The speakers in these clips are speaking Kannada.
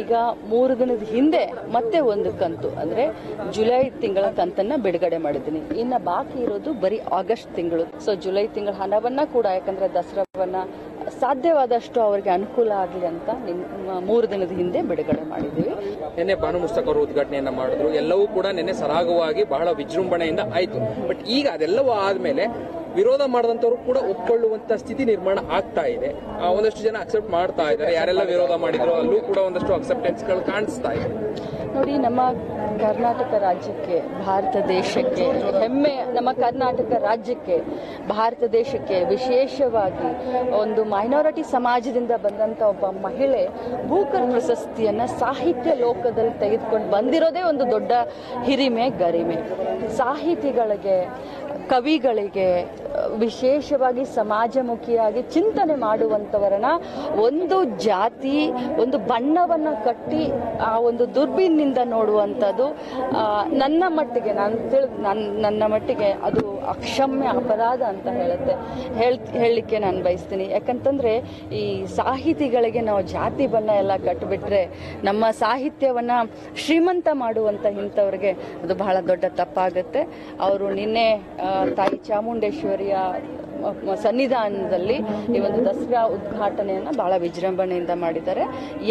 ಈಗ 3 ದಿನದ ಹಿಂದೆ ಮತ್ತೆ ಒಂದು ಕಂತು ಅಂದ್ರೆ ಜುಲೈ ತಿಂಗಳ ಕಂತನ್ನ ಬಿಡುಗಡೆ ಮಾಡಿದ್ದೀನಿ. ಇನ್ನು ಬಾಕಿ ಇರೋದು ಬರೀ ಆಗಸ್ಟ್ ತಿಂಗಳು. ಸೊ ಜುಲೈ ತಿಂಗಳ ಹಣವನ್ನ ಕೂಡ, ಯಾಕಂದ್ರೆ ದಸರಾವನ್ನ ಸಾಧ್ಯವಾದಷ್ಟು ಅವರಿಗೆ ಅನುಕೂಲ ಆಗಲಿ ಅಂತ 3 ದಿನದ ಹಿಂದೆ ಬಿಡುಗಡೆ ಮಾಡಿದ್ದೀವಿ. ನಿನ್ನೆ ಬಾನು ಮುಸ್ತಕ್ ಅವರು ಉದ್ಘಾಟನೆಯನ್ನ ಮಾಡಿದ್ರು. ಎಲ್ಲವೂ ಕೂಡ ನಿನ್ನೆ ಸರಾಗವಾಗಿ ಬಹಳ ವಿಜೃಂಭಣೆಯಿಂದ ಆಯ್ತು. ಬಟ್ ಈಗ ಅದೆಲ್ಲವೂ ಆದ್ಮೇಲೆ ವಿರೋಧ ಮಾಡಿದಂತವರು ಕೂಡ ಒಪ್ಕೊಳ್ಳುವಂತ ಸ್ಥಿತಿ ನಿರ್ಮಾಣ ಆಗ್ತಾ ಇದೆ. ಒಂದಷ್ಟು ಜನ ಅಕ್ಸೆಪ್ಟ್ ಮಾಡ್ತಾ ಇದ್ದಾರೆ. ಯಾರೆಲ್ಲ ವಿರೋಧ ಮಾಡಿದ್ರು ಅಲ್ಲೂ ಕೂಡ ಒಂದಷ್ಟು ಅಕ್ಸೆಪ್ಟೆನ್ಸ್ಗಳು ಕಾಣಿಸ್ತಾ ಇದೆ. ನೋಡಿ, ನಮ್ಮ ಕರ್ನಾಟಕ ರಾಜ್ಯಕ್ಕೆ, ಭಾರತ ದೇಶಕ್ಕೆ ಹೆಮ್ಮೆ. ನಮ್ಮ ಕರ್ನಾಟಕ ರಾಜ್ಯಕ್ಕೆ, ಭಾರತ ದೇಶಕ್ಕೆ ವಿಶೇಷವಾಗಿ ಒಂದು ಮೈನಾರಿಟಿ ಸಮಾಜದಿಂದ ಬಂದಂತ ಒಬ್ಬ ಮಹಿಳೆ ಬೂಕರ್ ಪ್ರಶಸ್ತಿಯನ್ನ ಸಾಹಿತ್ಯ ಲೋಕದಲ್ಲಿ ತೆಗೆದುಕೊಂಡು ಬಂದಿರೋದೇ ಒಂದು ದೊಡ್ಡ ಹಿರಿಮೆ, ಗರಿಮೆ. ಸಾಹಿತಿಗಳಿಗೆ, ಕವಿಗಳಿಗೆ, ವಿಶೇಷವಾಗಿ ಸಮಾಜಮುಖಿಯಾಗಿ ಚಿಂತನೆ ಮಾಡುವಂತವರನ್ನ ಒಂದು ಜಾತಿ, ಒಂದು ಬಣ್ಣವನ್ನ ಕಟ್ಟಿ ಆ ಒಂದು ದುರ್ಬಿನಿಂದ ನೋಡುವಂಥದ್ದು ನನ್ನ ಮಟ್ಟಿಗೆ ಅದು ಅಕ್ಷಮ್ಯ ಅಪರಾಧ ಅಂತ ಹೇಳಲಿಕ್ಕೆ ನಾನು ಬಯಸ್ತೀನಿ. ಯಾಕಂತಂದ್ರೆ ಈ ಸಾಹಿತಿಗಳಿಗೆ ನಾವು ಜಾತಿ ಬಣ್ಣ ಎಲ್ಲ ಕಟ್ಟಿಬಿಟ್ರೆ ನಮ್ಮ ಸಾಹಿತ್ಯವನ್ನ ಶ್ರೀಮಂತ ಮಾಡುವಂತ ಇಂಥವ್ರಿಗೆ ಅದು ಬಹಳ ದೊಡ್ಡ ತಪ್ಪಾಗುತ್ತೆ. ಅವರು ನಿನ್ನೆ ತಾಯಿ ಚಾಮುಂಡೇಶ್ವರಿಯ ಸನ್ನಿಧಾನದಲ್ಲಿ ಈ ಒಂದು ದಸರಾ ಉದ್ಘಾಟನೆಯನ್ನ ಬಹಳ ವಿಜೃಂಭಣೆಯಿಂದ ಮಾಡಿದ್ದಾರೆ.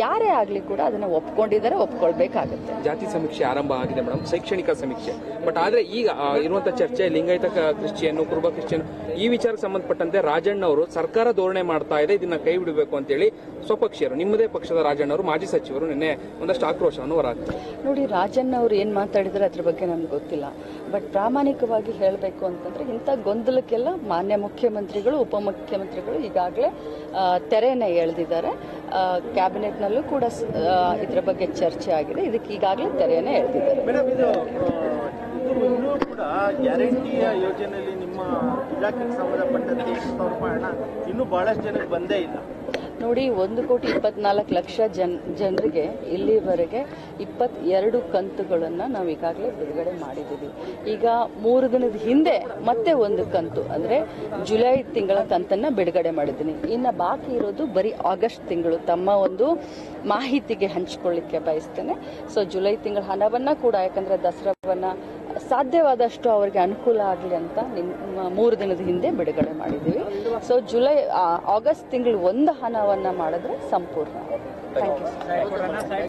ಯಾರೇ ಆಗ್ಲಿ ಕೂಡ ಅದನ್ನ ಒಪ್ಕೊಂಡಿದ್ದಾರೆ, ಒಪ್ಕೊಳ್ಬೇಕಾಗುತ್ತೆ. ಜಾತಿ ಸಮೀಕ್ಷೆ ಆರಂಭ ಆಗಿದೆ ಮೇಡಮ್, ಶೈಕ್ಷಣಿಕ ಸಮೀಕ್ಷೆ. ಬಟ್ ಆದ್ರೆ ಈಗ ಇರುವಂತಹ ಚರ್ಚೆ ಲಿಂಗಾಯತ ಕ್ರಿಶ್ಚಿಯನ್, ಕುರುಬ ಕ್ರಿಶ್ಚಿಯನ್ ಈ ವಿಚಾರಕ್ಕೆ ಸಂಬಂಧಪಟ್ಟಂತೆ ರಾಜಣ್ಣ ಅವರು ಸರ್ಕಾರ ಧೋರಣೆ ಮಾಡ್ತಾ ಇದೆ, ಇದನ್ನ ಕೈ ಬಿಡಬೇಕು ಅಂತೇಳಿ ಸ್ವಪಕ್ಷೀಯರು, ನಿಮ್ಮದೇ ಪಕ್ಷದ ರಾಜಣ್ಣ ಅವರು, ಮಾಜಿ ಸಚಿವರು ನಿನ್ನೆ ಒಂದಷ್ಟು ಆಕ್ರೋಶವನ್ನು ಹೊರಹಾಕ್ತಾರೆ. ನೋಡಿ, ರಾಜಣ್ಣ ಅವರು ಏನ್ ಮಾತಾಡಿದ್ರೆ ಅದ್ರ ಬಗ್ಗೆ ನನ್ಗೆ ಗೊತ್ತಿಲ್ಲ. ಬಟ್ ಪ್ರಾಮಾಣಿಕವಾಗಿ ಹೇಳಬೇಕು ಅಂತಂದ್ರೆ ಇಂಥ ಗೊಂದಲಕ್ಕೆಲ್ಲ ಮಾನ್ಯ ಮುಖ್ಯಮಂತ್ರಿಗಳು, ಉಪಮುಖ್ಯಮಂತ್ರಿಗಳು ಈಗಾಗಲೇ ತೆರೆಯನ್ನ ಎಳೆದಿದ್ದಾರೆ. ಕ್ಯಾಬಿನೆಟ್ನಲ್ಲೂ ಕೂಡ ಇದರ ಬಗ್ಗೆ ಚರ್ಚೆ ಆಗಿದೆ. ಇದಕ್ಕೆ ಈಗಾಗಲೇ ತೆರೆಯನ್ನ ಎಳೆದಿದ್ದಾರೆ. ಇನ್ನೂ ಕೂಡ ಗ್ಯಾರಂಟಿಯ ಯೋಜನೆಯಲ್ಲಿ ನಿಮ್ಮ ಇಲಾಖೆಗೆ ಸಂಬಂಧಪಟ್ಟಂತೆ 20,000 ರೂಪಾಯಿ ಹಣ ಇನ್ನೂ ಬಹಳಷ್ಟು ಜನಕ್ಕೆ ಬಂದೇ ಇಲ್ಲ. ನೋಡಿ, 1,24,00,000 ಜನರಿಗೆ ಇಲ್ಲಿವರೆಗೆ 22 ಕಂತುಗಳನ್ನು ನಾವು ಈಗಾಗಲೇ ಬಿಡುಗಡೆ ಮಾಡಿದ್ದೀವಿ. ಈಗ 3 ದಿನದ ಹಿಂದೆ ಮತ್ತೆ ಒಂದು ಕಂತು ಅಂದ್ರೆ ಜುಲೈ ತಿಂಗಳ ಕಂತನ್ನ ಬಿಡುಗಡೆ ಮಾಡಿದ್ದೀನಿ. ಇನ್ನು ಬಾಕಿ ಇರೋದು ಬರೀ ಆಗಸ್ಟ್ ತಿಂಗಳು. ತಮ್ಮ ಒಂದು ಮಾಹಿತಿಗೆ ಹಂಚಿಕೊಳ್ಳಿಕ್ಕೆ ಬಯಸ್ತೇನೆ. ಸೊ ಜುಲೈ ತಿಂಗಳ ಹಣವನ್ನ ಕೂಡ, ಯಾಕಂದ್ರೆ ದಸರಾವನ್ನ ಸಾಧ್ಯವಾದಷ್ಟು ಅವರಿಗೆ ಅನುಕೂಲ ಆಗಲಿ ಅಂತ 3 ದಿನದ ಹಿಂದೆ ಬಿಡುಗಡೆ ಮಾಡಿದ್ದೀವಿ. ಸೊ ಆಗಸ್ಟ್ ತಿಂಗಳು ಒಂದು ಹಣವನ್ನ ಮಾಡಿದ್ರೆ ಸಂಪೂರ್ಣ. Thank you.